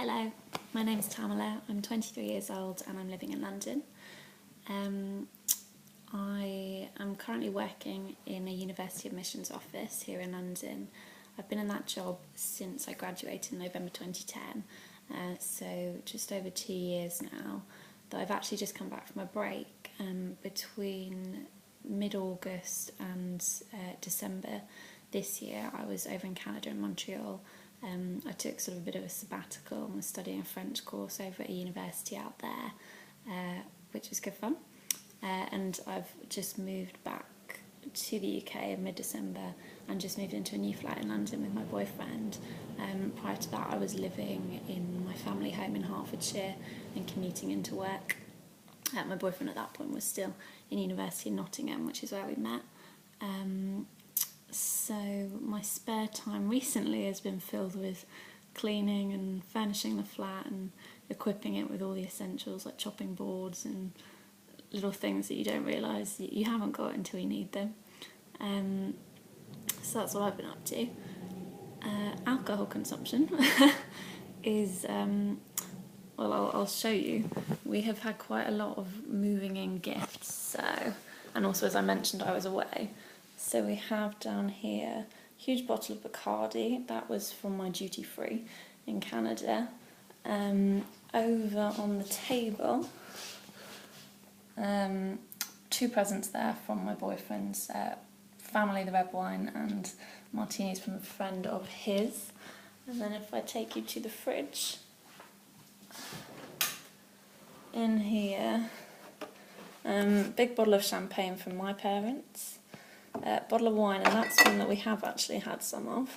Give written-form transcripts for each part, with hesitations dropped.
Hello, my name is Thamala. I'm 23 years old and I'm living in London. I am currently working in a university admissions office here in London. I've been in that job since I graduated in November 2010, so just over 2 years now, though I've actually just come back from a break between mid-August and December this year. I was over in Canada in Montreal. I took sort of a bit of a sabbatical and was studying a French course over at a university out there, which was good fun. And I've just moved back to the UK in mid-December and just moved into a new flat in London with my boyfriend. Prior to that, I was living in my family home in Hertfordshire and commuting into work. My boyfriend at that point was still in university in Nottingham, which is where we met. So my spare time recently has been filled with cleaning and furnishing the flat and equipping it with all the essentials like chopping boards and little things that you don't realise you haven't got until you need them. So that's what I've been up to. Alcohol consumption is, well, I'll show you. We have had quite a lot of moving in gifts, so, and also as I mentioned I was away. So we have down here a huge bottle of Bacardi, that was from my duty free in Canada. Over on the table, two presents there from my boyfriend's family, the red wine, and martinis from a friend of his. And then if I take you to the fridge, in here, big bottle of champagne from my parents. Bottle of wine, and that's one that we have actually had some of.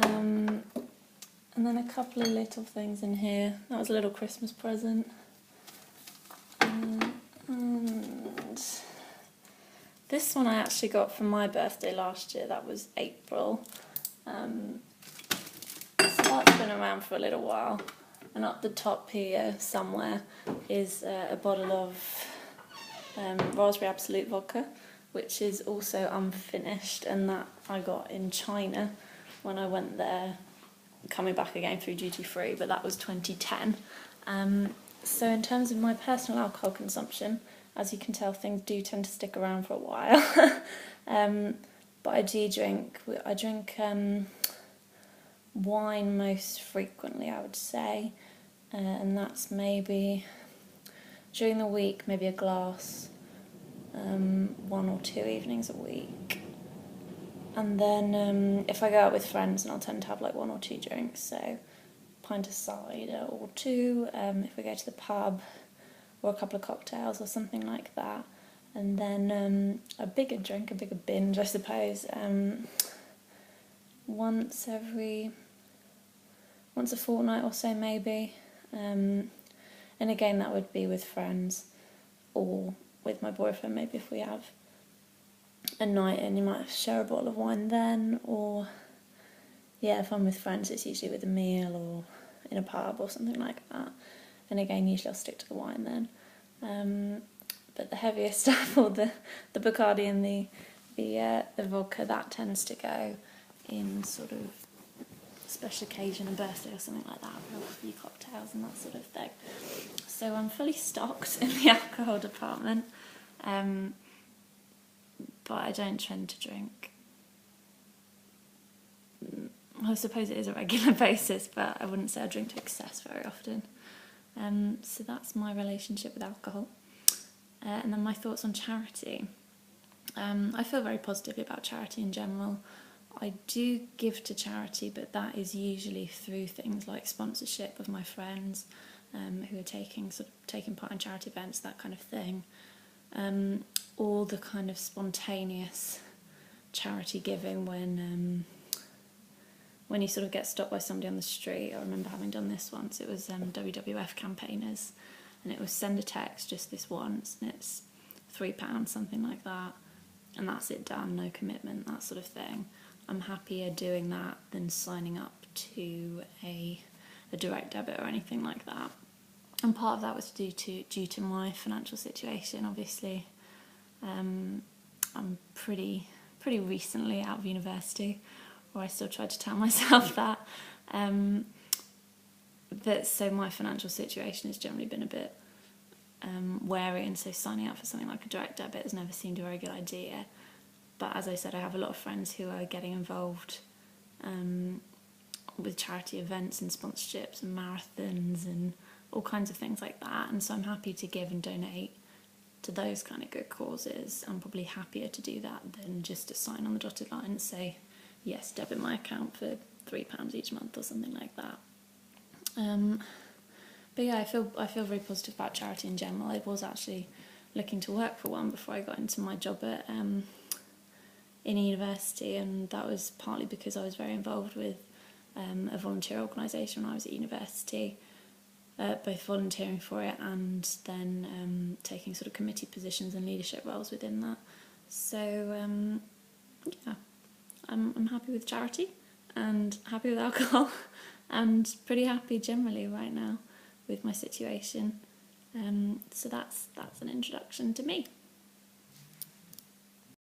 And then a couple of little things in here. That was a little Christmas present. And this one I actually got for my birthday last year. That was April. So that's been around for a little while. And up the top here somewhere is a bottle of raspberry absolute vodka, which is also unfinished, and that I got in China when I went there, coming back again through duty free, but that was 2010. So in terms of my personal alcohol consumption, as you can tell, things do tend to stick around for a while. But I drink wine most frequently, I would say, and that's maybe during the week, maybe a glass. 1 or 2 evenings a week, and then if I go out with friends, then I'll tend to have like 1 or 2 drinks, so a pint of cider or 2 if we go to the pub, or a couple of cocktails or something like that, and then a bigger binge I suppose, once a fortnight or so maybe, and again that would be with friends or with my boyfriend. Maybe if we have a night and you might share a bottle of wine then, or yeah, if I'm with friends it's usually with a meal or in a pub or something like that, and again usually I'll stick to the wine then. But the heavier stuff, or the Bacardi and the vodka, that tends to go in sort of special occasion, a birthday or something like that, we'll have a few cocktails and that sort of thing. So I'm fully stocked in the alcohol department, but I don't tend to drink. I suppose it is a regular basis, but I wouldn't say I drink to excess very often. So that's my relationship with alcohol. And then my thoughts on charity. I feel very positively about charity in general. I do give to charity, but that is usually through things like sponsorship of my friends who are taking part in charity events, that kind of thing, or the kind of spontaneous charity giving when you sort of get stopped by somebody on the street. I remember having done this once. It was WWF campaigners, and it was send a text just this once, and it's £3, something like that, and that's it, done, no commitment, that sort of thing. I'm happier doing that than signing up to a direct debit or anything like that. And part of that was due to my financial situation, obviously. I'm pretty recently out of university, or I still try to tell myself that. but so my financial situation has generally been a bit wary, and so signing up for something like a direct debit has never seemed a very good idea. But as I said, I have a lot of friends who are getting involved with charity events and sponsorships and marathons and all kinds of things like that, and so I'm happy to give and donate to those kind of good causes. I'm probably happier to do that than just to sign on the dotted line and say, yes, debit my account for £3 each month or something like that. But yeah, I feel very positive about charity in general. I was actually looking to work for one before I got into my job at in university, and that was partly because I was very involved with a volunteer organisation when I was at university, both volunteering for it and then taking sort of committee positions and leadership roles within that. So yeah, I'm happy with charity and happy with alcohol and pretty happy generally right now with my situation. So that's an introduction to me.